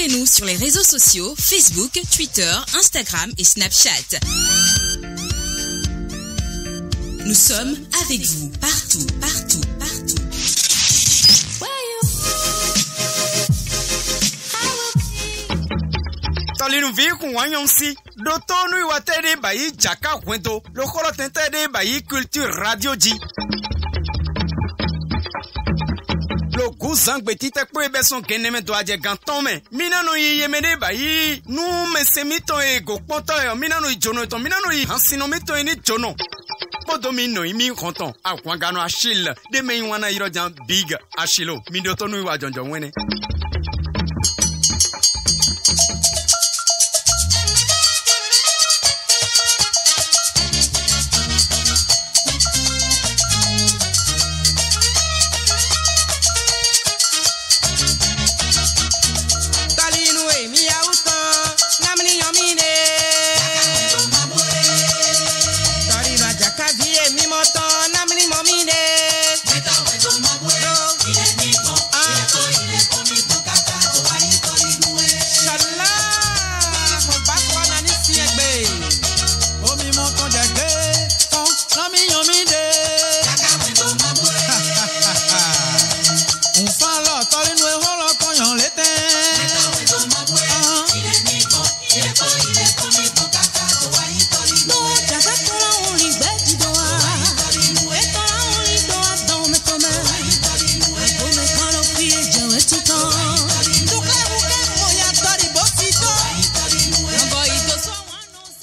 Retrouvez-nous sur les réseaux sociaux Facebook, Twitter, Instagram et Snapchat. Nous sommes avec vous partout, partout, partout. Tolinu vi kun wanyonsi dotonu iwatede bayi jaka kwento lokolo tentede bayi culture radio ji lo guzang betite pe beson keneme do aje ganton me minano yemede bayi nu mesemito e go ponto e minano ijono to minano i hansino mito ni jono podomino imi konton akwangano ashil de me wana irojan big ashilo mi dotonu iwa jonjo wene.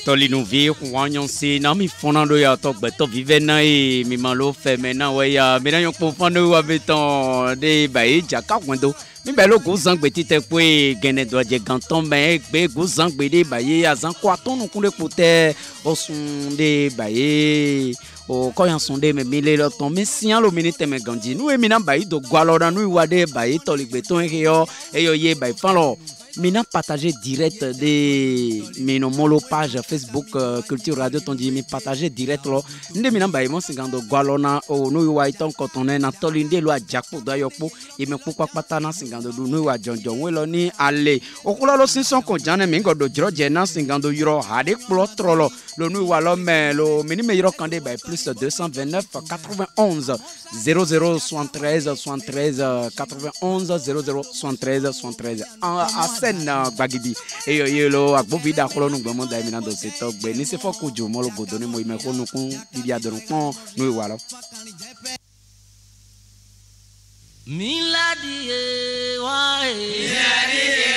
Toli nou vi wanyon si na mi fonando ya tok beto vive na e mi malo fe mena we ya mi na yon konfando wa beton de bayi jaka kwendo mi belo gozang beti te kwe gene do je ganton me be gozang be de bayi azan kwa ton no kunde kote osun de bayi o koyan sonde me mile lo ton mi sian lo minute me gandi nou e mi na bayi do gwalo na nou wa de bayi toli beton e yo ye bayi fan lo. Mina partager direct de mino molo page Facebook Culture Radio Tonji mi partager direct lo nde mina ba mo singando gwalona o no wa iton kotone na tolinde lo ajakpo do yopo e me pokwa pata na singando do no wa jonjon we lo ni ale okulo lo sinson ko jane mi ngodo jro je na singando yuro hade klo trolo lo no wa lo me lo mini me yuro kande ba plus 229 91 00 73 73 91 00 73 73 na bagidi eyo yelo agbovi da kolo nu gbomo da mi na do se to gbe ni se foku jo mo lo godo ni mo ime ko nu kun bibi adorun pon nu iwa lo miladi e wa e miladi e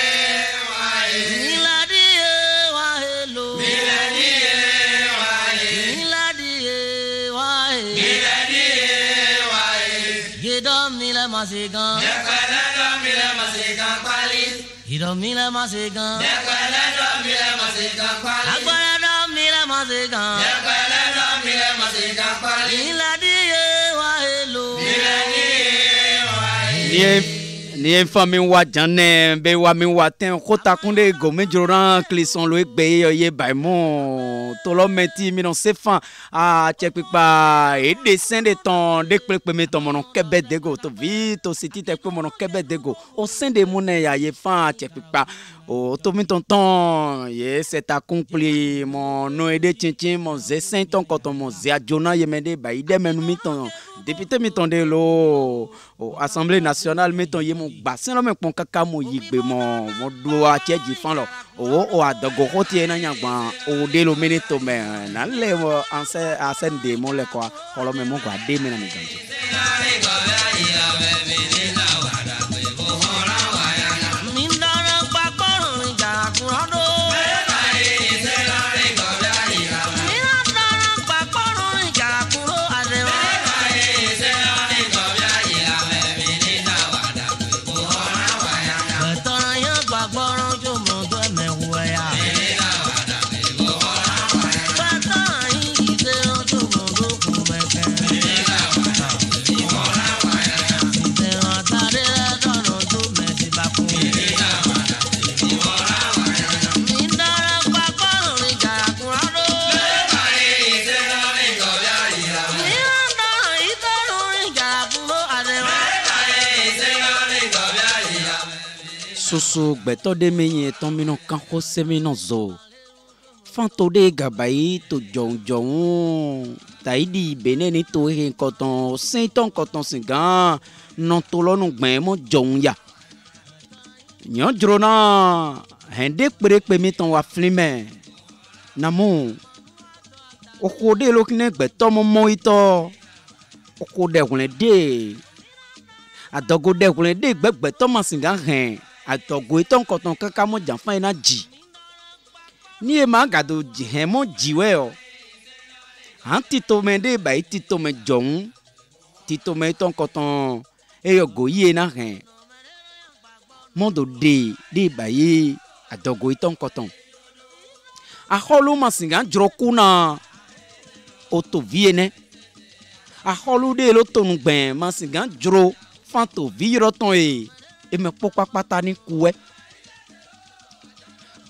wa e miladi e wa e lo miladi e wa e miladi e wa e miladi e wa e yedo mila masigan yakala do mila masigan pali Idomila masigan, yakwala domila masigan kwali. Akwala domila masigan, yakwala domila masigan kwali. Miladiye wa hello, miladiye wa hello. Ni fami wa jane be wa mi wa ten kota kunde go mejoran klison lo egbe ye baimo to lo meti mi non sefan a chepipa e dessin de ton de pepe me ton monon kebe dego to vi to siti te pe monon kebe dego o sein de mone ya ye fan chepipa o to mi ton ye c'est accompli mon no ede chinchin mon ze saint ton koton mon ze adjona ye mede ba ide menu mi ton député mi ton de lo assemblée nationale mi ton ye mon bassin lo me pon kaka mo yigbe mo do a tieji fan lo o adogo hoti na nyagba o de lo minute me na le asen de mo le kwa kolo me mo kwa de me na mi ganji soso gbeto de me ton mino kan ko se mino zo fanto de gabai to jon taidi beneni to he koton sin ton koton singan non to lo nu gben mo jon ya nyon drona hende pe mi ton wa flime namu oko de lo kine gbeto mo ito oko de kun de adogo de kun de gbeto ma singan hen adogo ito koton kaka mo jan fa ina ji ni e ma gado ji hen mo jiwe o han tito me de ba tito me jon tito me ton koton e yo go ye na hen mondo de ba ye adogo ito koton a holu ma singan drokuna oto viene a holu de lo tonu gben ma singan dro fanto viro ton e me popa pata ni kuwe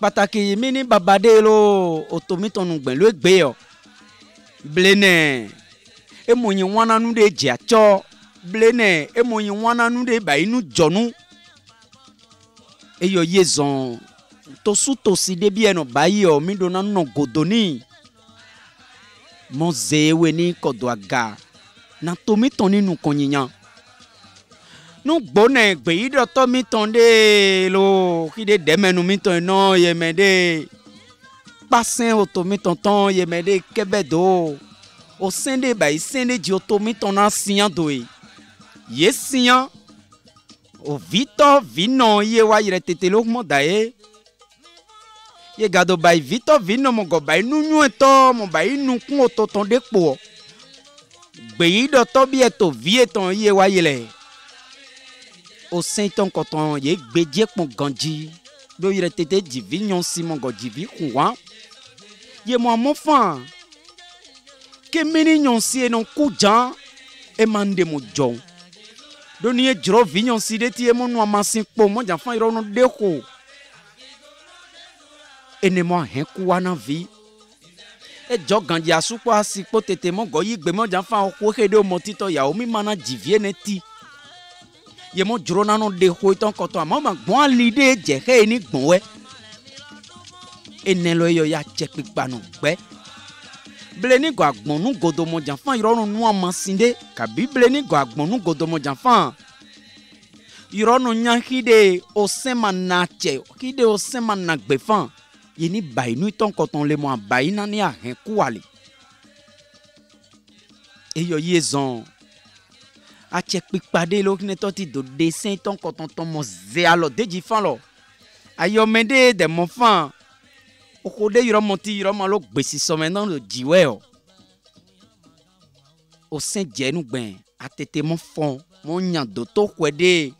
pataki mi ni babade lo otomi tonu gben lo egbe o blene e mo yin wana nu de je acho blene e mo yin wana nu de ba inu jonu e yo yezon to su to si de bi eno ba yi o mi do na no godoni mo zewe ni kodo aga na tomi ton ninu konyiyan nu gbone gbe yi do to mi ton de lo ki de demenu mi ton no ye me de pasen o to mi ton ton ye me de kebedo o sende ba yi sende ji o to mi ton na sian do ye sian o vito vino ye wa yire tete lo mo da ye gado ba vito vino mo go ba nu nu eto mo ba nu kun o to ton de po gbe yi do to bi eto vie ton ye wa yele o senton koton ye gbeje pon ganji do yire tete divi nyon si mon go divi kuwa ye mo fan ke mini nyon si e non kujan e mande mo jon do ni e jro vi nyon si de ti e mo no amasin po mo jan fan iro no de ko ene mo hen kuwa na vi e jo ganji asupo asipo tete mo go yi gbe mo jan fan ko kede o mo tito ya o mi mana divie ne ti ye mo juro nanu de ho iton koto ama ma gbon lide je he ni gbon we enelo yo ya che pipa no gbe ble ni go agbon nu godo mo janfan ironu nu amasinde ka bible ni go agbon nu godo mo janfan ironu nya hide o sema na che hide o sema na gbefan ye ni bai nu iton koton le mo bai na ni ahen kuale e yo yezon a che pikpade lo kine to ti do dessin ton koton ton mo ze alo deji fan lo ayo mende de mo fan o ko de yoro mo ti yoro ma lo gbesi so me nan lo jiwe o sen je nu gben atete mo fon mo yan do to kwede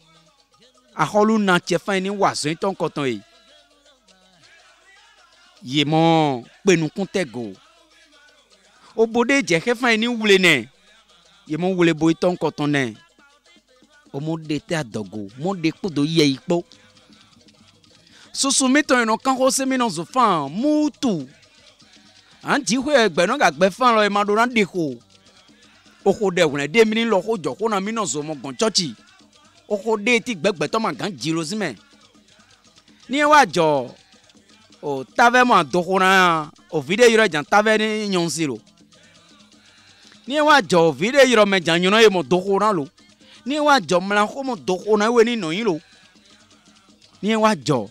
a holu na che fan ni wazo ton koton e ye mo penu kuntego o bode je ke fan ni wule ne ye mo wule boy ton koton ne o mo de te adogo mo de kudo ye ipo susu mi ton no kan ko se mi no zo fan mutu an ji hwe egbe no ga gbe fan lo e ma do ran de ko o ko de won de mi ni lo ko jo ko na mi no zo mo gon church o ko de ti gbegbe to ma gan ji lo si me ni e wa jo o tave mo do ko na o video yiro jan tave ni nyon siro ni wa jo vide yiro me janyo no e mo doko na lo ni wa jo mla ko mo doko na we ni no yin lo ni wa jo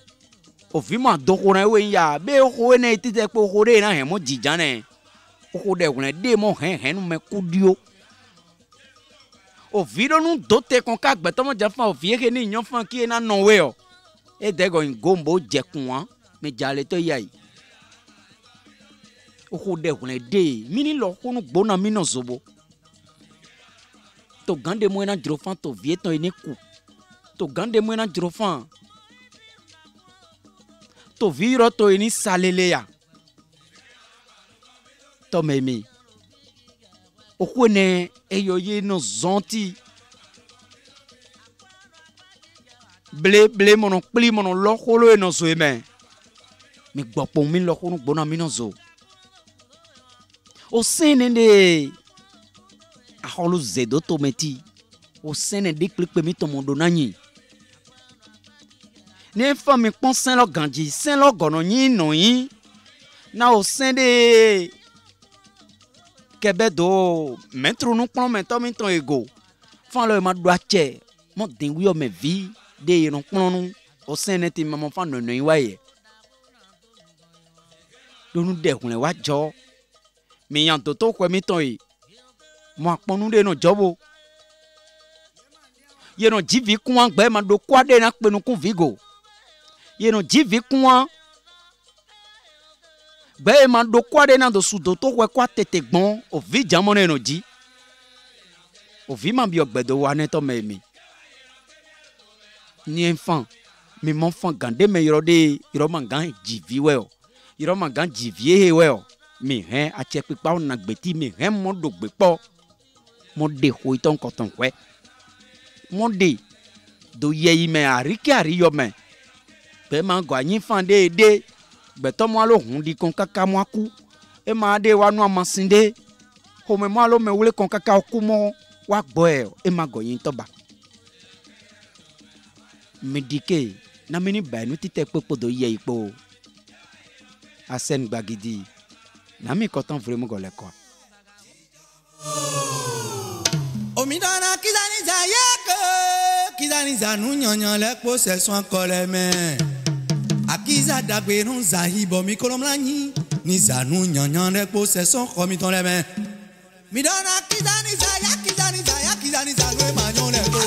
o fi mo doko na we ya be o ko ne ti te pe o ko re na he mo jijan ne o ko de kun de mo hen me kudio o viro nu do te kon ka gbe to mo ja fa o fi ke ni yan fan ki na no we o e de go ngombo je kun wa me jale to yai o de kun de mini lo kunu gbona mi no zobo to gande mo na drofan to vieto ene ku to gande mo na drofan to viro to eni salele ya to memi o ko ne eyoye no zonti ble mono pli mono lo kolo e no so e me mi gbopon mi lo kunu gbona mi no zo o senende a holu zedo tometi o senende klikpe mi to mondo nanyi ne fa mi pon sen lo ganji sen lo gono yin no yin na o sen de kebe do metro nu pon mento mi ton ego fa lo ma do ache mo den wi o me vi de no pon nu o sen ne ti ma fa no no yin wa ye do nu de kun le wa jo mi yan to ko mi ton yi mo apon nu de no jobo ye no jivi kun gbe ma do kwa de na pe nu kun vigo ye no jivi kun gbe ma do kwa de na do su do to kwa tete gbon o vi jamo ne no ji o vi ma bi ogbedo wa ne to me mi ni enfant mi mon fan gande me yoro ma gan jivi we o yoro ma gan jivi we o mi hen a che pipa o na gbeti mi hen mo do gbe po mo de ho iton koton kwe mo de do ye yi me ariki ari yo me pe ma go anyin fan de gbe to mo alo hun di kon kaka mo aku e ma de wa nu amasinde ho me mo alo me wule kon kaka oku mo wa gbo e ma go yin to ba mi dike na mi ni ba nu tite popo do ye ipo asen gbagidi na mi koton vraiment go le ko omidana kizani zayeko kizani zanu nyanyan le possession koleme akiza dagbe non zahibo mi kolomlanyi ni zanu nyanyan le possession komiton le me midana kizani zaya kizani zanu manyon le ko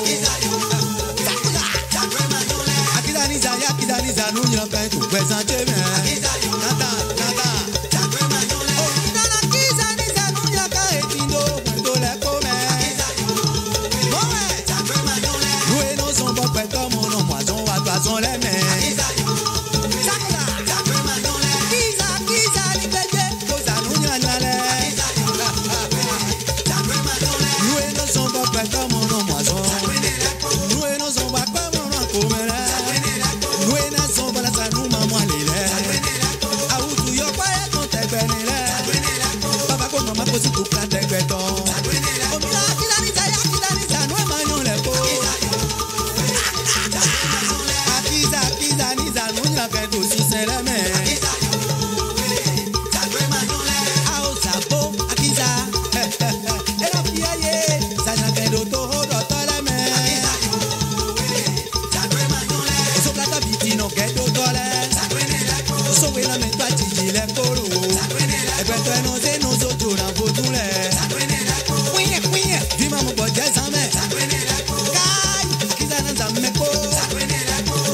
akizani zaya kizani zanu nyanyan ben to presente me nada son les mains kiza ni beje ko sanu nyanyale nous et nos sont pas prêts comme on moisson nous et nos sont pas comme on comera nous et nos sont pas la sanu maman lele a où tu yo pas ton te benele papa ko mama ko si tu plan te beton o mira kizani sanu manyon le ko Kendo si se le me Ao sapo akiza Era piaye Sana kendo to hodo to le me Eso plata vitino kendo to le So we la me to achiji le koro Ebeto eno se no so jura fotule Kwenye Vima mo boje zame Kai Kiza na zame ko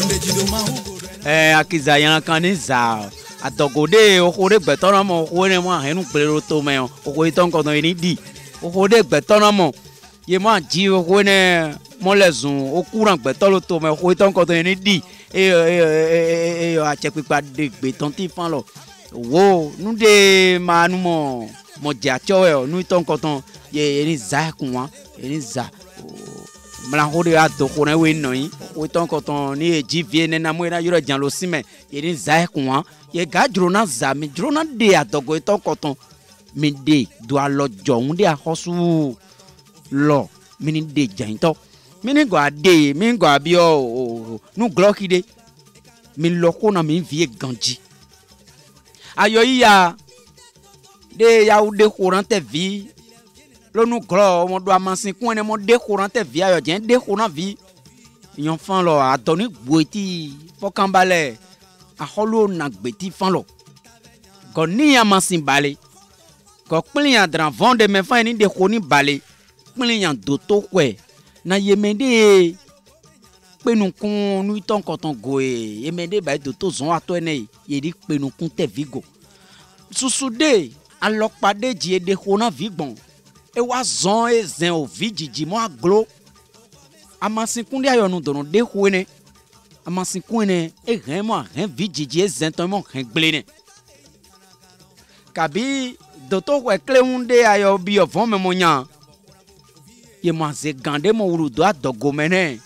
Nde jido ma hugo akiza yan kan ni za atogode okore gbetona mo okore mo henu plero to me okore ton ko ni di okore gbetona mo ye mo ji okore mo lezun okuran gbetolo to me okore ton ko ni di a che pipa de gbeton ti fan lo wo nu de manu mo ja chowe nu ton ko ton ye ni za kunwa ni za mla hode ato ko na we no yin we ton ko ton ni eji vie ne na mo na yoro jan lo sime ye ni za kun ye ga juro na za mi juro na de adogo ton ko ton mi de do alo jo un de ahosu lo mi ni de jan to mi ni go ade mi go abi o nu gloki de mi lo ko na mi vie ganji ayo iya de ya u de courant te vie lonu glo mo do amasin kun ne mo de courant te vie ayo jen de courant vie yon fan lo adoni gboiti fokambale a holo na gbeti fan lo ko ni amasin bale ko plin adran vonde me fan ni de koni bale plin yan do to kwe na yemende penu kun nu ton koton goe yemende ba do to zon ato ene ye di penu kun te vigo susude alopade ji de kona vigbon e wa zon e zen o vijiji mo aglo amasin kun de ayonu dono de huene amasin kun ne e ren mo ren vijiji e zen ton mo ren gble ne kabi doto we kle unde ayo bi o von me mo nya ye mo ze gande mo wuru do adogo mene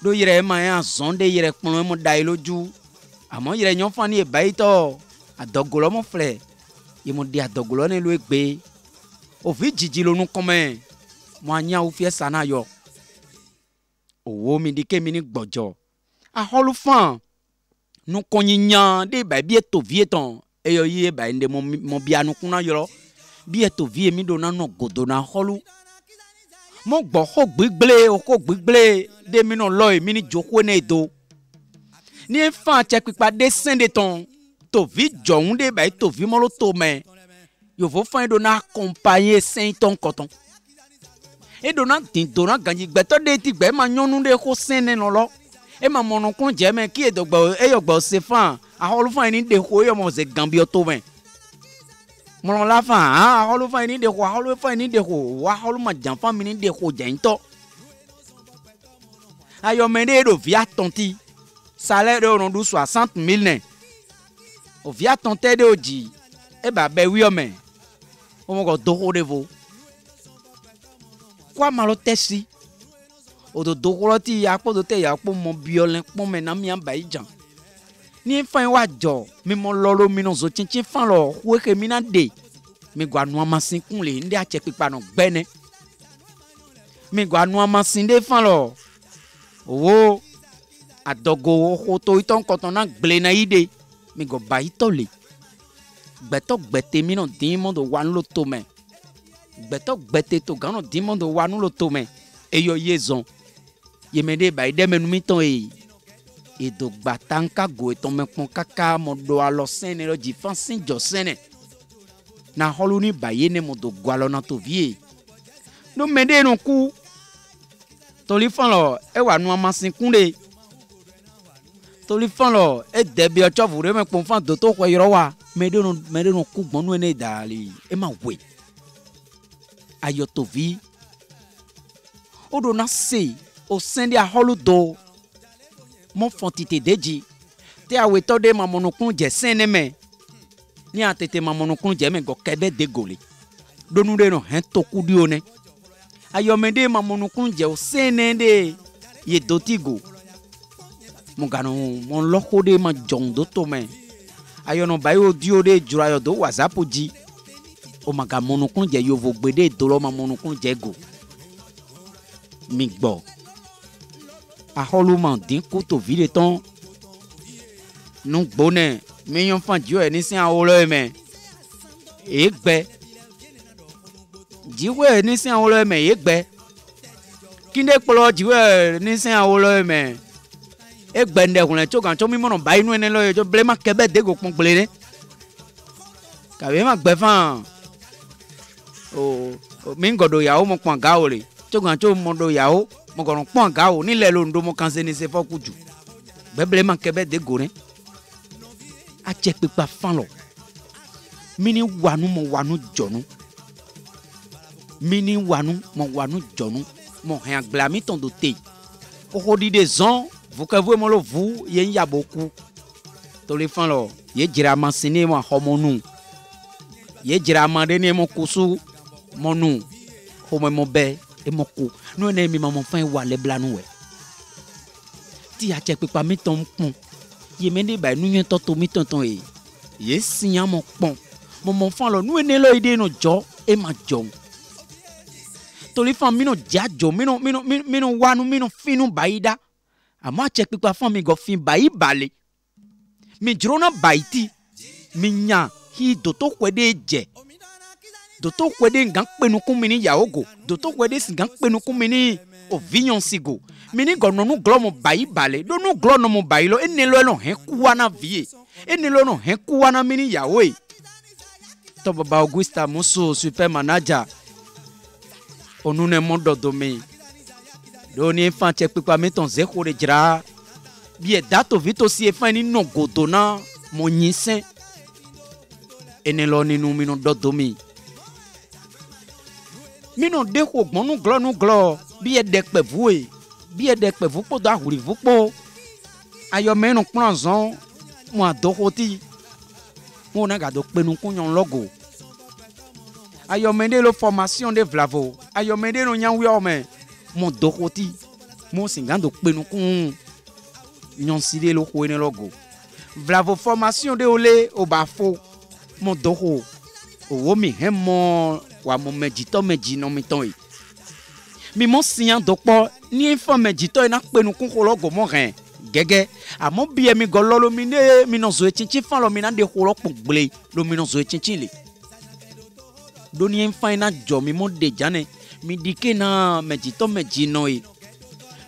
do yire ma ya zonde yire pon mo dai loju amo yire nyon fani e bai to adogo lo mo fle ye mo di adogo lo ne lo egbe o vijiji lo nu komme mo anya o fiesa na yo owo mi di ke mi ni gbojo a holu fan nous connaissons des babies to vieton et yo yé ba inde mon bianu kuna yoro bi to vie mi dona no godona holu mo gbo ho gbigble de mi no loy mi ni joko ne do ni fan che pipa dessin de ton to vi joun de ba to vi mo lo to me yo vo fan dona accompagner saint ton coton e dona tin dona ganji gbe to de ti gbe ma nyonu de ko sene no lo e ma mono kun je me ki e do gbo e yo gbo se fan a holu fan ni de ko yo mo se gambio to me mo la fan a holu fan ni de ko holu fan ni de ko wa holu ma jan fan mi ni de ko je nto ayo me de do via tonti salaire de on do 60,000 ne o via tonte de oji e ba be wi o me o mo go do ho de vo kwa malo tesi o do ko ti ya po do te ya po mo biolin po me na mi an ba ijan ni fan wa jo mi mo lolo mi no zo chinchin fan lo we ke mi na de mi gwa nu amasin kun le ndi a che pipa no gbene mi gwa nu amasin de fan lo owo adogo ho to iton koton na gble na ide mi go ba itole gbeto gbete mi no din mo do wa lo to me gbeto gbete to gan no din mo do wa nu lo to me eyo yezon yemede ba ide menu mi ton e do gbatanka go eton me pon kaka mo do alo sene lo ji fan sin jo sene na holu ni ba ye ne mo do gwalo na to vie no mede no ku toli fan lo e wa nu amasin kunde toli fan lo e debi ocho vure me pon fan do to ko yoro wa mede no ku gbonu ene dali e ma we ayo to vi odo na se o sende a holu do mon fontite deji te awe to de mamonokun je sene me ni atete mamonokun je me go kebe de gole donu de no hen to kudi one ayomede mamonokun je o sene de ye dotigo mo gano mon loko de ma jondo to me ayono bayo dio de jurayo do whatsapp ji o maga monokun je yo vo gbede do lo mamonokun je go mi gbo aholuman din ko to vile ton nu gbone meyon fan dio e ni sin awolo me egbe jiwe ni sin awolo me egbe kinde polo jiwe ni sin awolo me egbe nde kun le chogan cho mi mo no ba inu ene lo jo blema kebe de go pon gbele ne ka be ma gbe fan o mi ngodo ya o mo pon ga o le chogan cho mo do ya o mo goron pon ga o ni le lo ndo mo kan se ni se fokuju beble man kebe de gore a che pipa fan lo mini wanu mo wanu jonu mini wanu mo wanu jonu mo hen aglami ton do te o hodi de zon vous que vous mo lo vous yen ya beaucoup to le fan lo ye jira man sine mo homonu ye jira man de ni mo kusu monu homo mo be e moko no na mi maman fan wa le blanu we ti a che pipa mi ton pon ye me de ba nu yen to mi ton e ye sian mo pon mo fan lo nu ene lo ide no jo e ma jo to le fan mi no ja jo mi no wanu mi no finu baida ama che pipa fan mi go fin bai bale mi jrona baiti mi nya hi do to kwede je doto kwede ngan penu kumini yaogo doto kwede singan penu kumini o vignon sigo mini gono nu glomo bai bale do nu glono mo bailo enelo no hen kuwana vie enelo no hen kuwana mini yawe to baba Augusta Muso super manager onune mondo domi do ni fan che pipa meton zeko de jira bi e dato vito si e fan ni no godona mo nyisen enelo ni nu mino do domi mino de ko gbonu glo bi e de pe vue bi e de pe vu po da huri vu po ayo menu planzon mo adokoti mo na ga do penu kunyon logo ayo mende lo formation de vlavo ayo mende no nyan wi o me mo dokoti mo singando penu kun nyon sile lo ko ne logo vlavo formation de ole o bafo mo doko o mi hemo wa mo mejito meji no mi ton mi mo sian dopo ni info mejito na penu kun ko logo mo ren gege amo bi mi golo lo mi ne mi no zo chinchin fan lo mi na de holo pon gble lo mi no zo chinchin le doni en faina jo mi mo de jane mi dike na meji to meji no e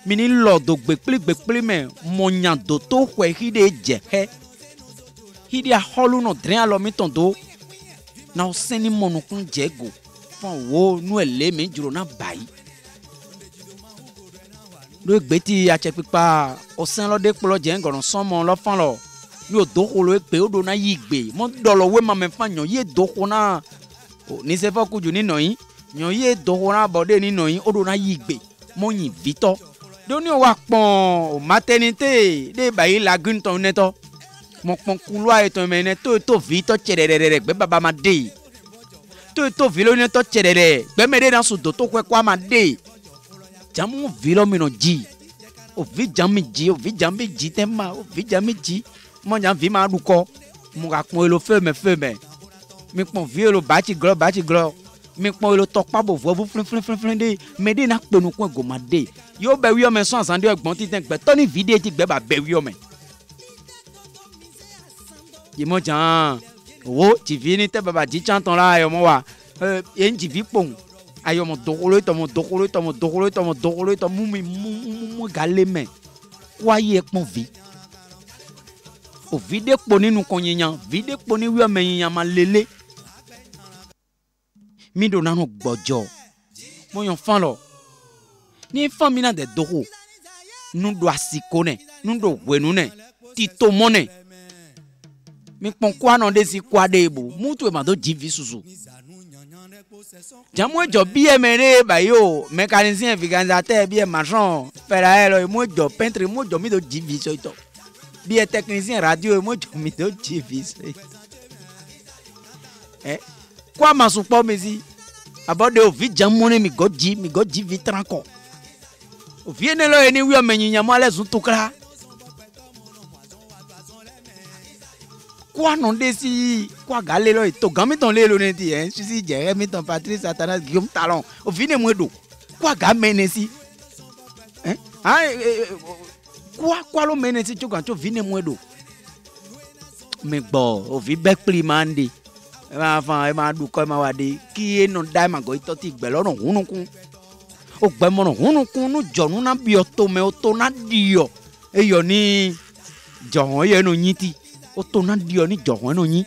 mi ni lo do gbepli me mo nya do to hwe hide je he hide a holu no dren alo mi ton do na o seni monu kun jego fon wo nu ele mi juro na bayi lo gbeti a che pipa o sen lo de polo je ngoron somo lo fan lo yo do holo e pe o do na yigbe mo do lo we ma me fan yan ye do ko na ni se fo kuju ni no yin yan ye do ko na bode ni no yin o do na yigbe mo yin vito doni o wa pon o maternité de bayi lagun ton neto mo pon couloir e ton mene to vito cherere gbe baba ma de to vilo ne to cherere gbe me de na su do to kwa ma de jamu vilo mi no ji o vi jami ji tema o vi jami ji mo jan vi ma ruko mo ga pon elo fe me mi pon vi elo bachi glo mi pon elo to pa bo vo flin de me de na penu ko go ma de yo be wi o me so asan de ogbon ti ten gbe to ni video ti gbe ba be wi o me ye mo jan wo ti vi ni te baba ji chan ton la ayo mo wa e nji vi pon ayo mo dokolo to mu gale me kwa ye pon vi o vide po ninu kon yiyan vide po ni wi o me yiyan ma lele mi do nanu gbojo mo yan fan lo ni fan mi na de doko nu do asiko ne nu do wenu ne ti to mo ne mi pon kwa no de si kwa de bo mutu e ma do jivi susu jamu ejo bi emere ba yo mécanicien viganateur bi e maçon ferraille mo jo peintre mo jo mi do jivi so ito bi e technicien radio mo jo mi do jivi so kwa masu po mezi abode o vi jamu ne mi go ji vi tranko o vi ne lo eni wi o menyinya mo ale sun tukra kwa non desi kwa gale lo to gami ton le lo ne ti si je mi ton Patrice Satanas Guillaume Talon o vi ne mo do kwa ga menesi kwa lo menesi chukan to vi ne mo do me gbo o vi be pli mande e ma du ko ma wa de ki e no dai ma go ito ti gbe lorun hunukun o gbe mo hunukun nu jonu na bi o to me o to na dio e yo ni johon ye no yin ti o to na dio ni johon no yin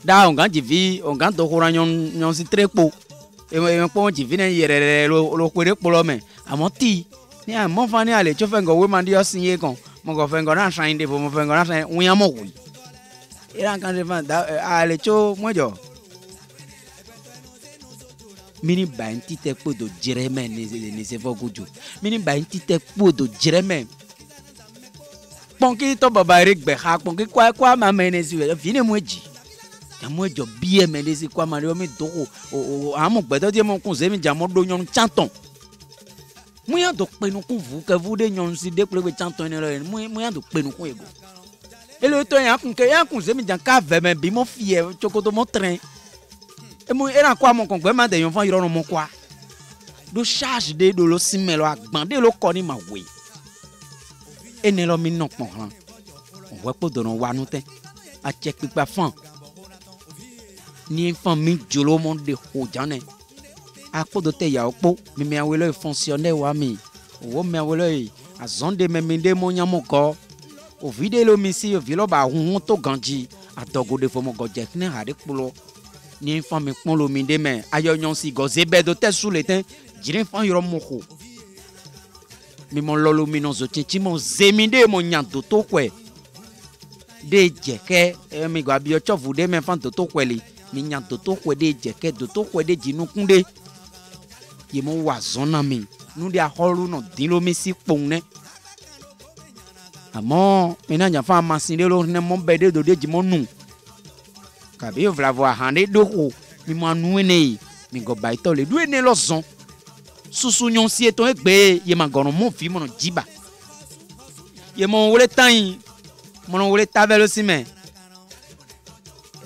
da on gan jivi on gan to hora nyon si trepo e po jivi ne yere lo kwere polo me amo ti ni a mo fa ni ale cho fe ngo we man dio sin ye kan mo go fe ngo na shine de mo fe ngo na shine un ya mo wi era kan se fa ale cho mojo mini ba nti te podo jereme ni se fo guju mini ba nti te podo jereme ponki to baba ere gbe ha ponki kwa ma mene si we fini moji ta mojo bi mene si kwa ma ri o mi do o amu gbe to je mo kun se mi jamo do nyon chanton mu ya do penu kun vu ke vu de nyon si de pe chanton ni lo mu ya do penu kun ego ele to yan kun se mi jan ka ve me bi mo fie chokoto mo train e mo era kwa mo kon gbe ma de yon fan ironu mo kwa do charge de do lo simelo agban de lo ko ni ma we ene lo mi no pon han on we po do no wa nu te a check pipa fan ni fan mi jolo mo de ho jane a po do te ya opo mi me awelo fonctionnaire wa mi o me awelo a zonde me mi de mo nya mo ko o vide lo mi si o vilo ba hun to ganji a dogo de fo mo go je kne ha de pulo ni fan mi pon lo mi de me ayo nyon si go zebe do te sous le ten jire fan yoro mo ko mi mon lolo mi non zo chichi mo zeminde mo nyanto to kwe de jeke mi gwa bi o chofu de me fan to kweli mi nyanto to kwe de jeke do to kwe de jinu kunde ye mo wa zona mi nu de aholu no din lo mi si pon ne amo mi na nya fa masinde lo ne mo be de do de jimo nu ka bi o vla vo hande do ko mi mo anu ne mi go ba ito le du ne lo zon susu nyon si eton egbe ye ma goron mo fi mo no jiba ye mo wole tan mo no wole tavelo si me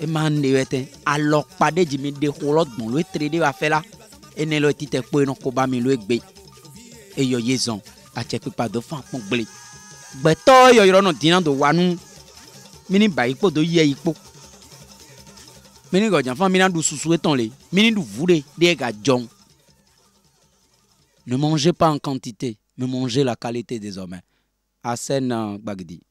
e man de wete alo pade ji mi de hologbon lo trede wa fela ene lo ti te po no ko ba mi lo egbe e yo yezon a che pipa do fan pon gble Beto yo yoro no dina do wanu. Mini ba ipo do ye ipo. Mini go janfan mina du susu eton le. Mini du voure de ga jon. Ne mangez pas en quantité, mais mangez la qualité désormais. Asen Gbagdi.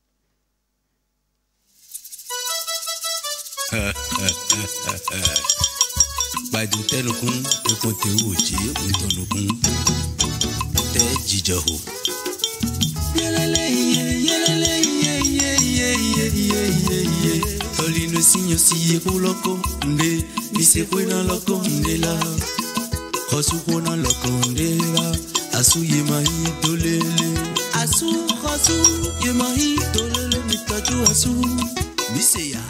By the telokun, the kote uchi, untonokun, te jijaho. Tolino sinyo siye kuloko nde, miseko na loko ndela, kosuko na loko ndela, asu yemahi dolele, asu yemahi dolele, mitaju asu, miseya.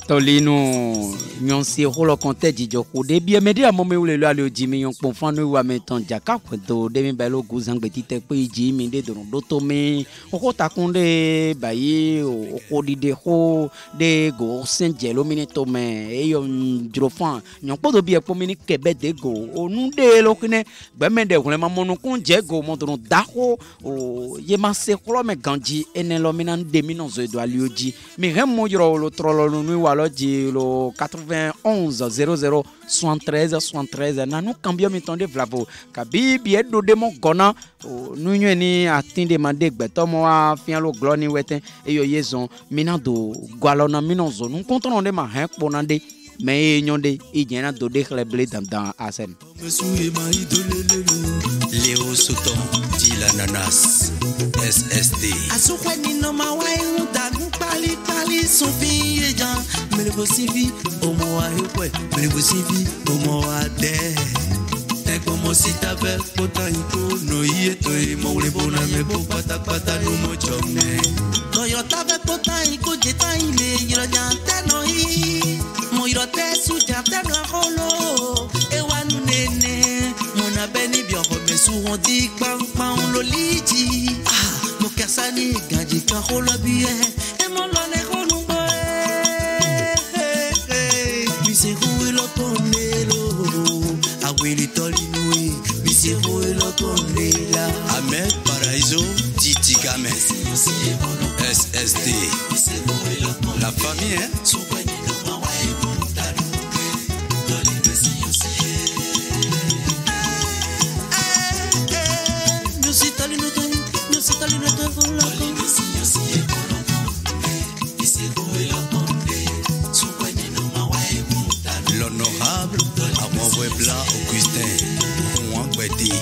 Tolino nyonsi holo konte jijo ko de bi emedi amome ule lo ale ojimi yon pon fan no wa meton jaka kwento de mi belo guzang beti te pe jimi de don do to me oko takunde bayi oko di de ho de go senjelo mini to me e yon drofan nyon podo bi e po mini kebe de go onu de lo kine gbe me de kun ma monu kun je go mo don da ho o ye ma se klo me ganji ene lo minan de mi non zo do ali oji mi remo yoro lo trolo nu wa lo 91 00 73 73 nanu cambio mi tonde vlavo kabibi edo demo gona nu nyeni atinde mande gbeto mo a fian lo gloni weten eyo yezon minando gwalona minonzo nu kontono de ma hen ponande mais nyonde ijena do de khleble dans asen Léo Souton dit l'ananas SSD Asukweni no mawai udanu pali son fille jan me le possible au moi ouais me le possible au moi de te como si t'avais potan ko no yeto e mo le bona me po pata no mo chomne no yo t'avais potan ko jeta ile yo jante no yi mo yo te su jante no holo e wanu nene mona beni bi o me su on di pam lo liji mo kasani gaji ka holo bi e mo lo ne holo mi se hu lo tonelo awili tolinui mi se hu lo tonela Ahmed Paraiso Titi Games SSD la famille hein l'honorable Amouabla Augustin Ouangwedi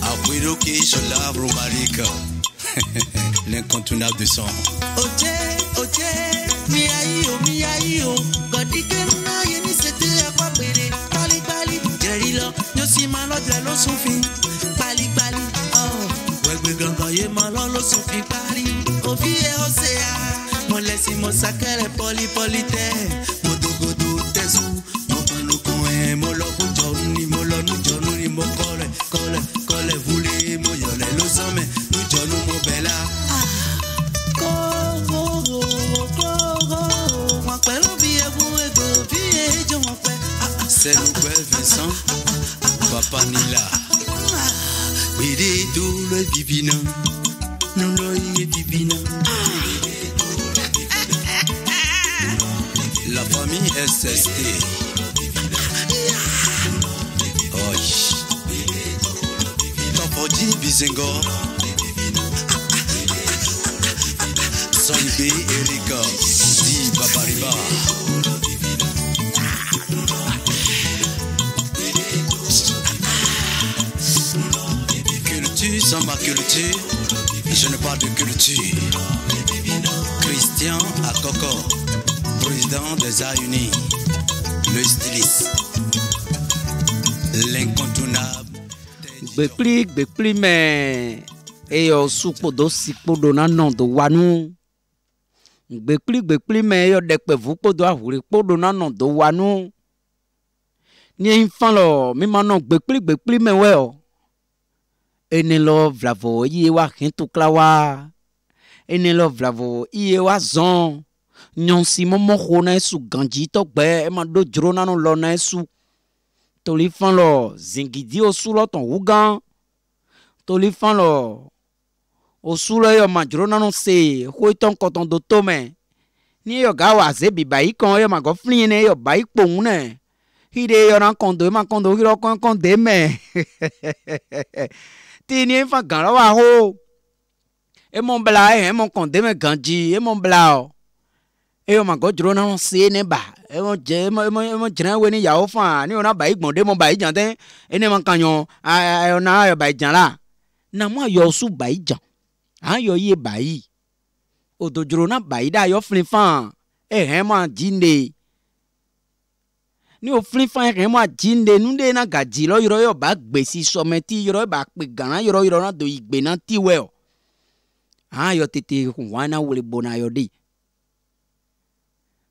Aouido Kishola Romarika l'incontournable de son Oje miaio godike na yeni sete akwa pere pali jerilo nyosi malo jalo sufi pali oh wegbe gangan ye malo lo sufi pali ofie osea mo lesi mo sakere polite mo dogodo tesu mo panu kon mo lo ko joni mo lo nu joni mo kole vule mo yole lo some nu jonu mo bela c'est Noël Vincent Papa Nila Bidi tout le divina nous le divina la famille SST Oi Topodi Bizengo Sonibé Erika Di Babariba sans ma culture, je ne parle de culture. Christian Akoko, président des A-Unis, le styliste, l'incontournable. Bekli mais eyo supodo sipodo na nondo wanu. Bekli mais eyo dekpe vupodo ahuri podo na nondo wanu. Ni infant lo mi manon bekli mais weo. Ene lo vlavo iye wa hintu klawa ene lo vlavo iye wa zon nyonsi momo khona esu ganji to gbe e ma do drona no lo na esu to li fan lo zingidi osu lo ton wugan to li fan lo o sule yo majro na no se ko ton koton do to me ni yo ga wa ze bi bai kon yo ma go flin ne yo bai pon ne hide yo na kondo ma kondo hiro kon de me ti ni fa gan lo wa ho e mon bla e mon kon de me ganji e mon bla o e yo ma go jro na no se ne ba e mo je mo jran we ni ya o fa ni o na bai gbon de mo bai jan ten e ne man kan yo a na yo bai jan la na mo yo su bai jan an yo ye bai o do jro na bai da yo flin fan e he ma jinde ni o flin fan he ma jinde nu de na gaji lo yo ba gbe si so me ti yo ba pe gan yo na do igbe na ti we o an yo tete wa na wole bona yo de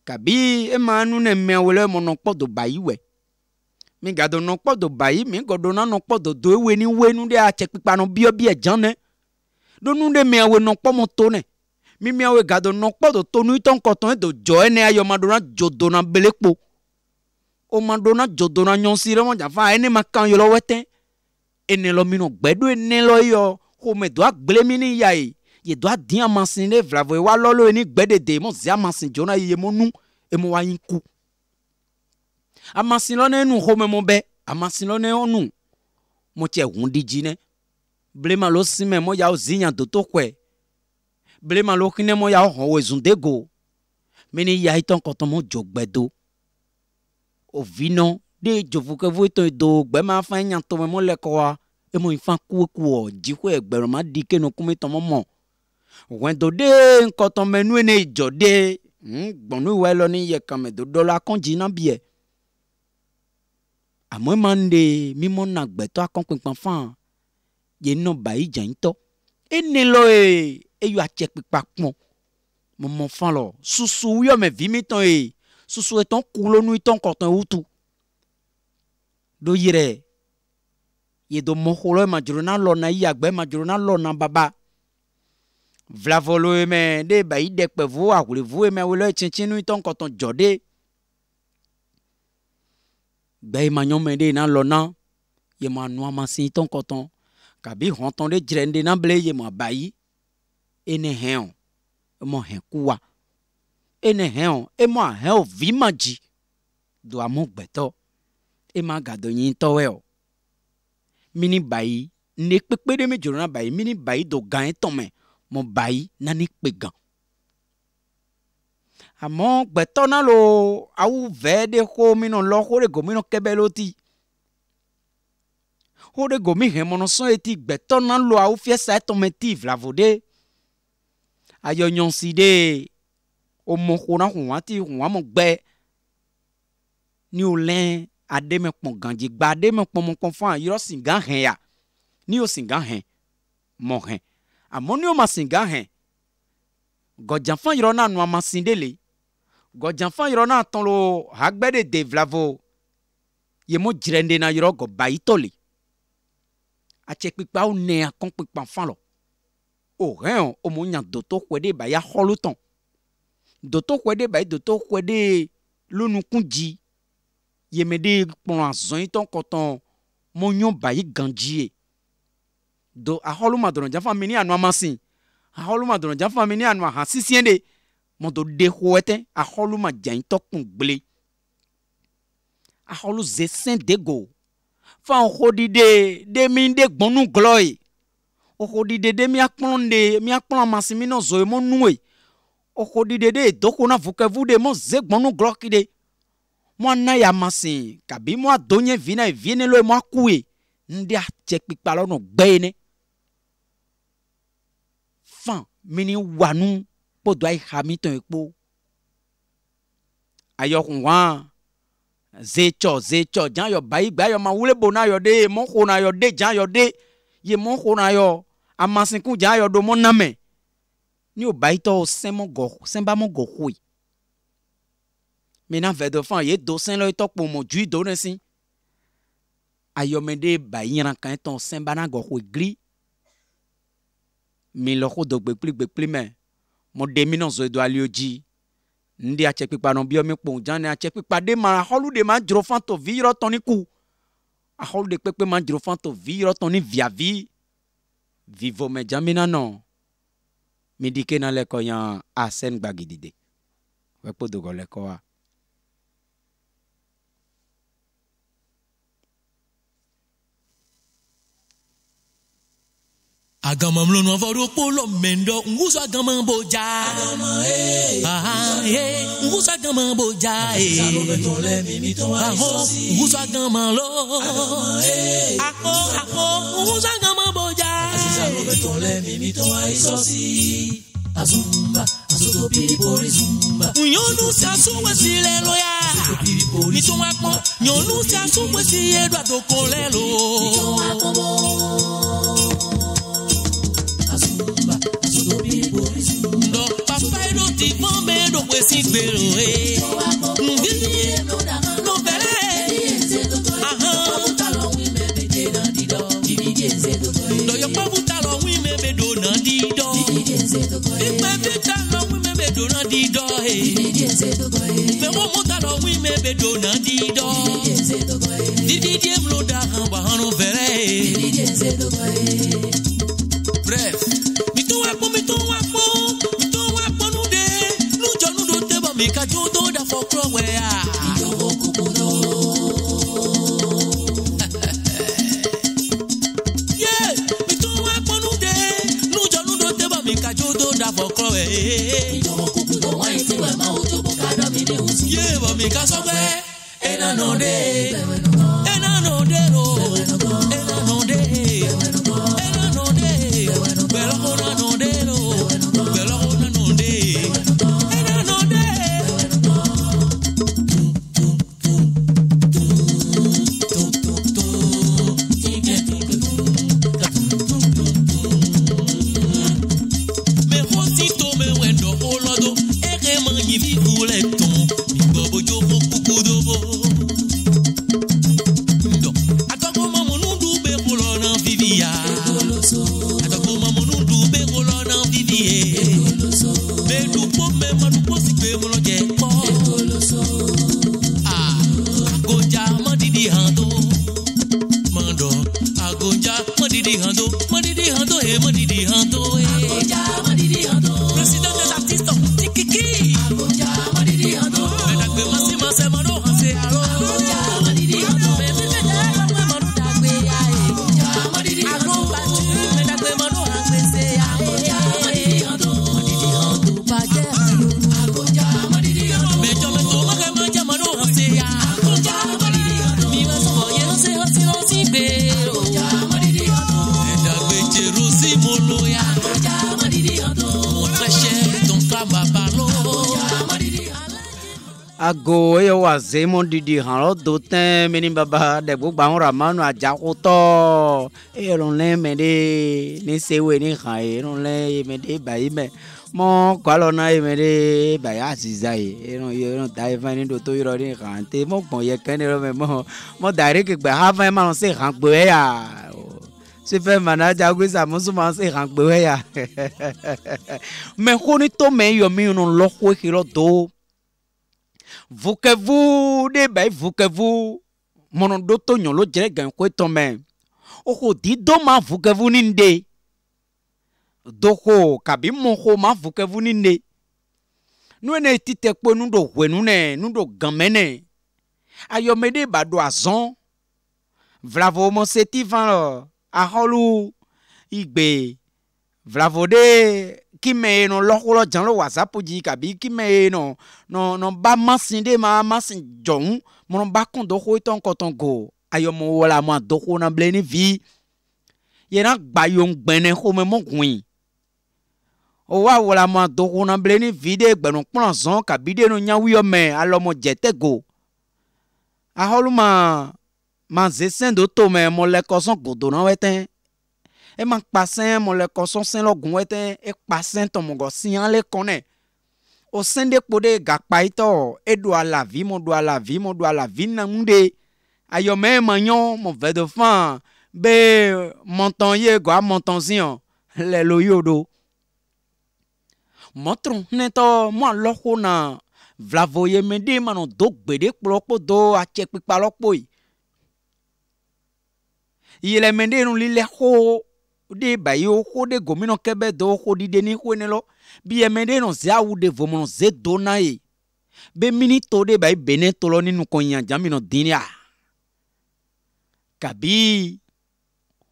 kabi e ma nu ne me wole mo no podo bai we mi ga do no podo bai mi go do na no podo do we ni we nu de a che pipa no bio bi e jan ne do nu de me we no po mo to ne mi we ga do no podo to nu ton koton e do jo ene ayo ma do na jodo na belepo o ma do na jodo na nyon si re mo ja fa ene ma kan yo lo weten ene lo mi no gbedo ene lo yo ho me do agble mi ni ya e ye do adin amasin le vlavo e wa lolo ni gbedede mo zi amasin jona ye mo nu e mo wa yin ku amasin lo ne nu ho me mo be amasin lo ne onu mo che hun diji ne blema lo sime mo ya o zinya do to kwe blema lo kine mo ya o hon we zundego me ni ya iton koton mo jogbedo o vino de jovuke vo to do gbe ma fa yan to mo le ko wa e mo ifan ku o ji ko egbero ma di ke no kumi to mo when do de koton menu ne ijode gbonu we lo ni ye kan me do la konji na bi e amo mande mi mo na gbe to akon pinpan fan ye no bai jan to eni lo e yo a che pipa pon mo fan lo susu yo me vi mi ton susu e ton kulo nu ton koton utu do yire ye do mo holo ma juruna lo na ya gbe ma juruna lo na baba vlavolo me de bai de pe vo a kule vo me wo lo chinchin nu ton koton jode gbe ma nyon me de na lo na ye ma nu ma sin ton koton kabi hon ton de jrende na ble ye ma bai ene hen mo hen kuwa ene hen e mo hen vi maji do amo gbeto e ma gado yin to we o mini bai ne pepe de me jona bai mini bai do gan ton me mo bai na ni pe gan amo gbeto na lo awu ve de ho mi no lo ho de go mi no kebeloti ho de go mi he mo no so eti gbeto na lo awu fie sa ton me ti vlavode ayo nyon si de o mo ko na ho ati ho mo gbe ni o len ade me pon ganji gba ade me pon mo kon fan yo singan hen ya ni o singan hen mo hen amo ni o ma singan hen gojan fan yo na nu ama sindele gojan fan yo na ton lo hagbede de vlavo ye mo jirende na yo go bayi tole a che pipa o ne akon pipa fan lo o hen o mo nyan do to kwede ba ya holuton do to kwede ba do to kwede lonu kunji ye me de pon azon ton koton mo nyon bayi ganji do a holu ma do jafa mi ni anu amasin a holu ma do jafa mi ni anu ha sisiende mo do de hoete a holu ma jan to kun gble a holu ze sen de go fa hodi de mi de gbonu gloy o hodi de mi akpon amasin mi no zo mo nuwe o hodi de doko na vukevu de mo ze gbonu gloki de mo na ya masin kabi mo adonye vina e viene lo mo akuwe ndi a che pipa lo no gbe ne fan mini wanu podo ai hamilton epo ayo kunwa zecho jan yo bai gba yo ma wule bona yo de mo ko na yo de jan yo de ye mo ko na yo amasin ku jan yo do mo na me ni o bai to sen ba mo go hui mina vedo fan ye do sen lo to po mo ju do ne sin ayo me de bai ran kan ton sen ba na go hui gri mi lo ko do gbe me mo de mi no zo do alioji ndi a che pipa no bi o mi pon jan a che pipa de ma holude ma jro fan to vi ro ton ni ku a holude pepe ma jro fan to vi ro ton ni via vi vivo me jamina no midike na le ko yan Asen Gbagidide we podo go le ko a Agama mlono voro polo mendo nguso agama boja agama nguso agama boja betole mimito nguso agama lo nguso agama boja betole mimito aisosi azumba azuto piripori zumba nyonu sa suwe silelo ya mito wako nyonu sa suwe si edwa dokolelo mito wako no papa no ti fome no kwesi gbero no bere no yo pabuta lo wi mebe do na dido ipe bita lo wi mebe do na dido me mo muta lo wi mebe do na dido didi mlo da han ba hanu bere bref mito wapo nude nujo nudo teba mika jodo da for crowea yo kukudo yeah mito wapo nude nujo nudo teba mika jodo da for crowea yo kukudo wa iti we ma ojo bukado mi de usi yeah ba mika so gbe ena no de ro ena no de ago yo wa zemon didi halo doten meni baba de bu ba ora manu aja ko to e lon le me de ni sewe ni khan e lon le me de ba yi me mo kwa lo na me de ba ya sizai e lon yo lon dai fa ni do to yo ni khan te mo gbon ye kan ni ro me mo direct gbe ha fa ma lon se khan gbe ya se fait manager gbe sa mo so ma se khan gbe ya me ko ni to me yo mi no lo ko ki lo do vous que vous débat vous que vous mon doto nyolo jere gan ko tome o ko di do ma vous que vous ninde doko kabi mo ko ma vous que vous ninde nu ene tite po nu do hwenu ne nu do gamene ayomede ba do azon vlavo mo seti van lo a holu igbe vlavo de kime no lokolo jan lo WhatsApp ji kabi kime no ba masin de ma masin jon mo ba kon do ko ton koton go ayomo wala mo do ko na bleni vi ye na gba yo ngbene ko me mo gwin o wa wala mo do ko na bleni vi de gbe no pon zon kabi de no nyawi o me alomo jete go a holuma man zesen do to me mo le ko son godo na weten e man passen mon le koson sen lo gunwete e passen ton mon go sian le connaît au sein de pode gakpaito e do la vie mon do la vie na munde ayo me manyon mon ve de fan be monton ye go monton zion le lo yodo motron neto mo lo ko na vlavoye mede manon do gbede plopo do a che pipa lopo yele mende no li le ko de bayi o ko de gomino kebe do ko di de ni ko ne lo bi emede no za wu de vomo ze do na e be mini to de bayi bene to lo ninu ko yan jamino dinia kabi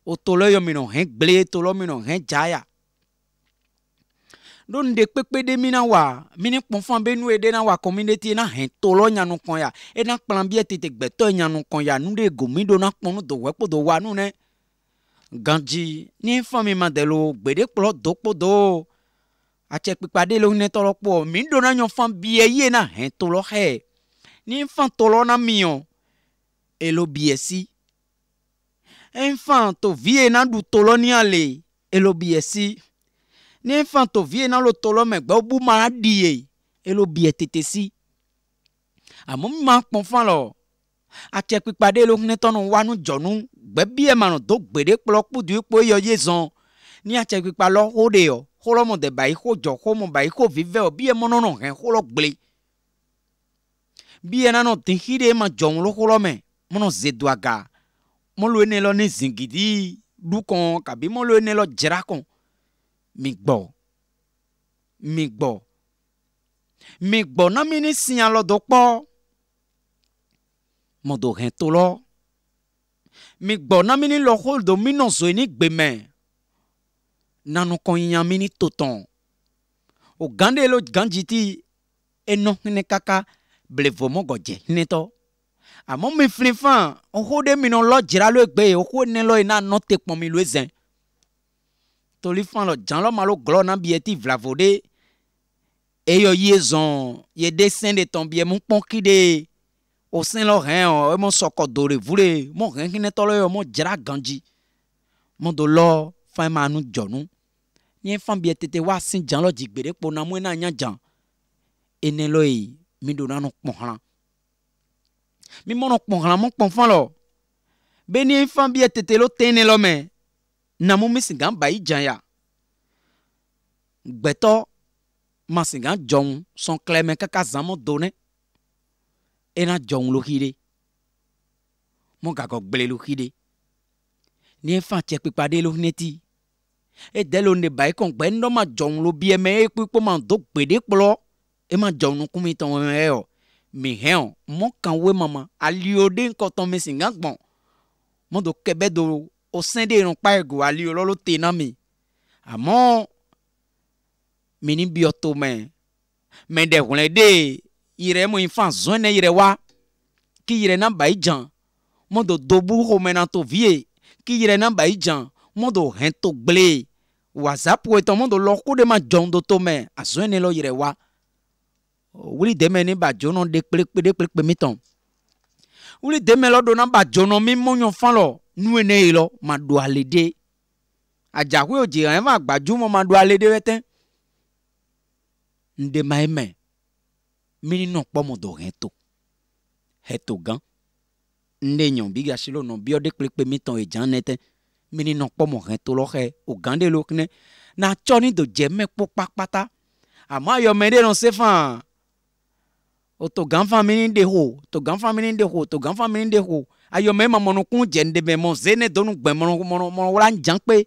o to lo yo mino hen gble to lo mino hen jaya don de pepe de mina wa mini ponfan be nu e de na wa community na hen to lo nyanu kon ya e na plan bi tete gbeto nyanu kon ya nu de gomido na ponu do wepo do wa nu ne ganji ni fami madelo gbede kplo dokpo do ache pipade lo ne tolo po mi do na nyon fam biye ye na hen to lo he ni fan to lo na mion e lo biesi enfant to vie na du to lo ni ale e lo biesi ni enfant to vie na lo to lo me gbe obu ma die e lo bie tete si amo ma pon fan lo ache pipade lo ne tonu wanu jonu gbe bie ma no do gbede kplo kpudu po yo ye zon ni ache pipa lo hode yo holo mo de bai ho jo ho mo bai ho vive o bie mo no hen holo gble bie na no tin hide ma jon lo holo me mo no zeduaga mo lo ne lo ni zingidi du kon kabi mo lo ne lo jera kon mi gbo na mi ni sian lo do po mo do hen to lo mi gbo na mi ni lo hol do mi no so ni gbe me nanu kon yan mi ni toton o gande lo ganjiti eno ne kaka blevo mo goje ne to amo mi flifan o hode mi no lo jira lo egbe o ho ne lo ina no te pon mi lo ezen to li fan lo jan lo malo glo na bieti vlavode e yo yezon ye descend de ton bien mon pon ki de o sen lo ren o mo soko dore vure mo ren ne to lo yo mo jira ganji mo do lo fa ma nu jonu ni fan bien tete wa sin jan lo jigbere po na mo na nya jan ene lo yi mi do na no pon han mi mo no pon han mo pon fan lo be ni fan bien tete lo tene lo me na mo mi singan ba yi jan ya gbeto ma singan jon son cleme kaka zamo done ena jon lo hide mo gago gbele lo hide ni fan che pipade lo neti e de lo ne bai kon gbe ndo ma jon lo bi me e pipo ma do gbede plo e ma jon nu kumi ton me o mi hen mo kan we mama aliode nko ton me singan gbon mo do kebe do o sende irun pa ego ali ololo te na mi amo mi ni bi oto me de hunle de ire mo infan zone ire wa ki ire na bai jan mo do dobu ho me na to vie ki ire na bai jan mo do hen to gble whatsapp we to mo do lo ko de ma jon do to me azone lo ire wa wuli de me ni ba jono de pe mi ton wuli de me lo do na ba jono mi mo yon fan lo nu ene lo ma do alede ajakwe oji ran ma gbaju mo ma do alede weten nde ma eme mini no po mo do heto gan nde nyon bi ga shilo no bi o de pe mi ton e jan neten mini no po mo heto lo he o gande lo kne na choni do jeme po papata ama yo me de no se fan o to gan family de ho to gan family de ho ayo me mamono kun jende be mo zene donu gbe mo wala njan pe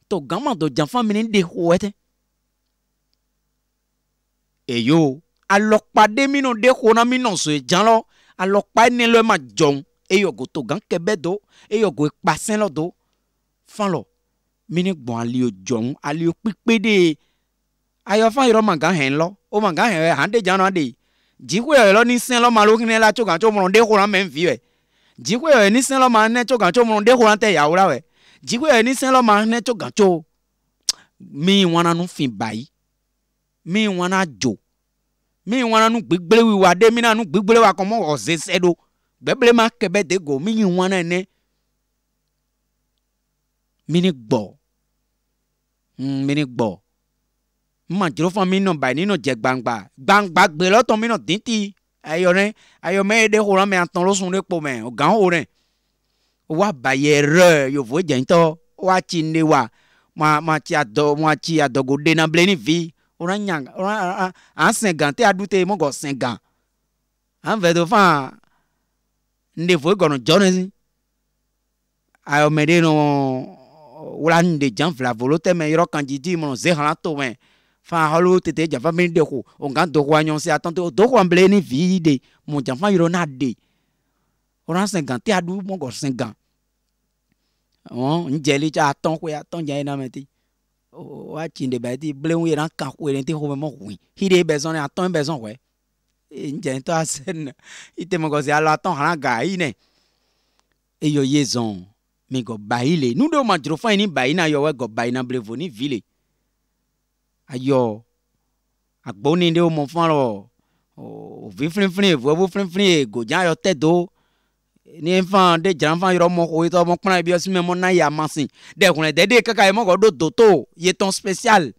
to gan ma do jan family de ho ete eyo alokpa de mi no de ho na mi no so jan lo alokpa ni lo ma jon eyo go to gan kebe do eyo go pasen lo do fan lo mi ni gbon ali o jon ali o pipe de ayo fan iro ma gan hen lo o ma gan hen han de jan no de jikwe lo ni sen lo ma lo kine la chogan cho mo de ho na men fi we jikwe ni sen lo ma ne chogan cho mo de ho na te ya ura we jikwe ni sen lo ma ne chogan cho mi wana nu fin bai mi wana jo mi wana nu gbegbele wi wa de mi na nu gbegbele wa komo o ze sedo gbegbele ma kebe de go mi wana ne mi ni gbo ma jiro fa mi no bai ni no je gbangba gbe lo ton mi no dinti ayo me de ho me aton lo sun le po me o gan o re wa baye re yo vo je nto wa chi ne wa ma chi adogo de na ble ni vi ora nyang ora an sengan te adute mo go sengan an ve do fa nde vo go no jones ayo me de no wala nde jan vla volote me yoro kanjidi mo ze hala to wen fa holo tete jafa me de ko o nga do kwa nyon se atante o do ko amble ni vide mo jafa yoro na de ora 50 adu mo go 50 njeli cha aton ko ya ton ja na meti wa chinde ba ti ble wi ran kan ko ti ho mo wi hide beson aton beson we nje to asen ite mo go se ala ton ran ga yi ne e yo yezon mi go baile nu do ma jro fa ni baina yo we go baina blevo ni vile ayo agboni de o mo fan lo o vi frin vo frin go jan yo tedo ni enfant de jan fan yo mo ko to mo pran bi o si me mo na ya masin de kun de kaka e mo go do to ye ton spécial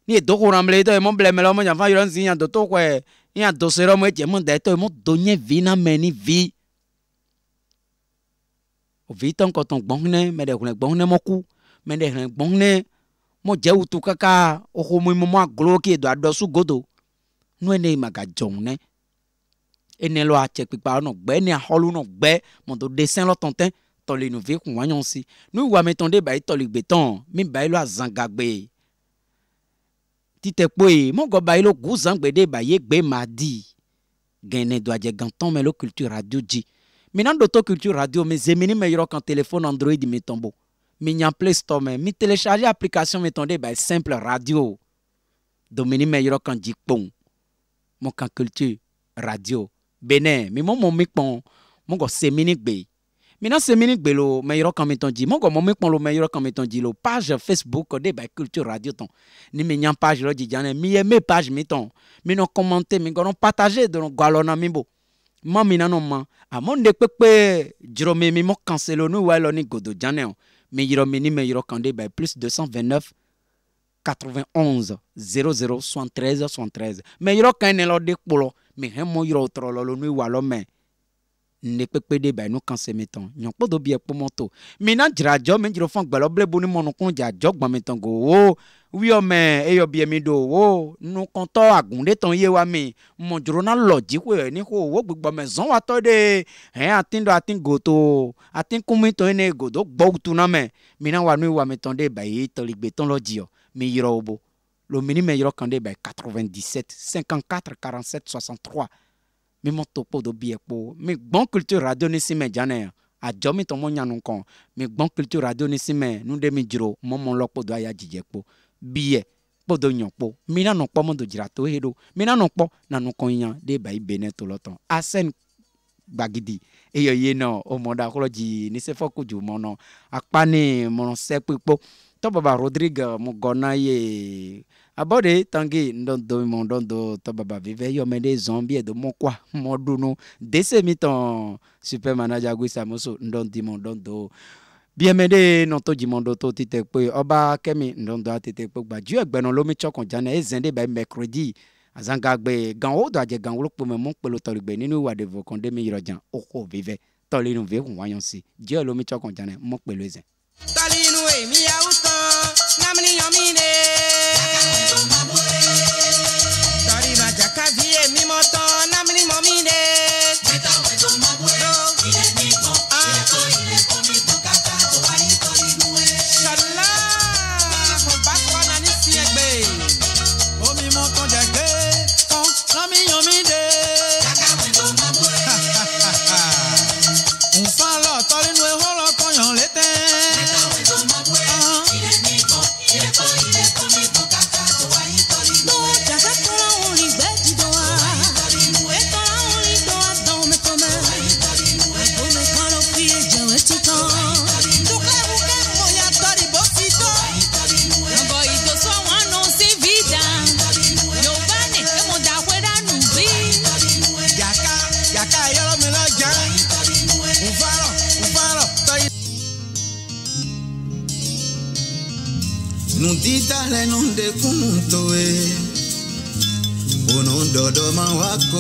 ni do ko ramle to e mo ble me lo mo jan fan yo nsin yan do to ko e yan do se ro mo je mo de to mo do nye vi na me ni vi o viton ko ton gbonne me de kun gbonne mo ku me de kun gbonne mo je utu kaka o ko mo aglo ki do adosu godo nu ene maga jonne ene lo a che pipa no gbe ni aholu no gbe mo do dessin lo tontin to le nou ve kun wanyon si nu wa metonde ba to le gbeton mi ba lo azangagbe tite poe mo go ba lo guzan gbe de ba ye gbe madi gene do aje ganton me lo culture radio ji Maintenant d'autoculture radio mais zemini me yoro kan téléphone Android mi tombo mi nyan Play Store me mi télécharger application mi tonde ba simple radio domini me yoro kan jipon mon kan culture radio Benin mi mon mi pon mon go semini gbe maintenant semini gbe lo me yoro kan mi tonji mon go mi pon lo me yoro kan mi tonji lo page Facebook de ba culture radio ton ni mi nyan page lo di jane mi aimer page mi ton mi non commenter mi go non partager de non galona mi bo mami nano ma amon de pepe jrome mi mo cancelo no walo ni godo janeo me yiro mini me yiro kande by plus 229 91 00 73 73 me yiro kan lo de polo me hemo yiro trolo lo no walo me ne pepe de by no cancel meton nyon podo bi epo moto mi na jrajo me jiro fon gbelo blebo ni mono kun ja jogba meton go o wi o me e yo bi mi do wo nu kon to agunde ton ye wa mi mo juro na loji ko ni ko wo gbogbo me zon wa to de atin go to atin kumi to ne go do gbo tu na me mi na wa nu wa meton de by to ligbe ton loji o mi yiro obo lo mini me yiro kande by 97 54 47 63 mi mo topo do bi epo mi gbon culture radio ni si me jane a jomi to mo nyanu kon mi gbon culture radio ni si me nu de mi jiro mo mo lopo do aya jije po biye podo nyonpo mi na no po mo do jira to hedo mi na no po na no kon yan de bai Benin to loton asen gbagidi eyo ye no o mo da ko ji ni se foku ju mo no apani mo se pipo to baba Rodrigue mo gona ye abode tangi ndondo mo ndondo to baba vive yo me de zombie de mo kwa mo dunu dese mi ton super manager Guisa Moso ndondi mo ndondo bien mede non to jimondo to tite pe oba kemi ndondo atete pe gba ju egbe no lo mi chokon jane e zende ba mercredi azanga gbe gan o do aje gan wo po me mo pelo to gbe ninu wa de vokon de mi yirojan o ko vive to le nu ve kun wayon si je lo mi chokon jane mo pelo ezen talinu e mi auto namni yomine tori ba jaka vie mi moto namni momine Nundita le nunde punto e. Uno dodo ma wako.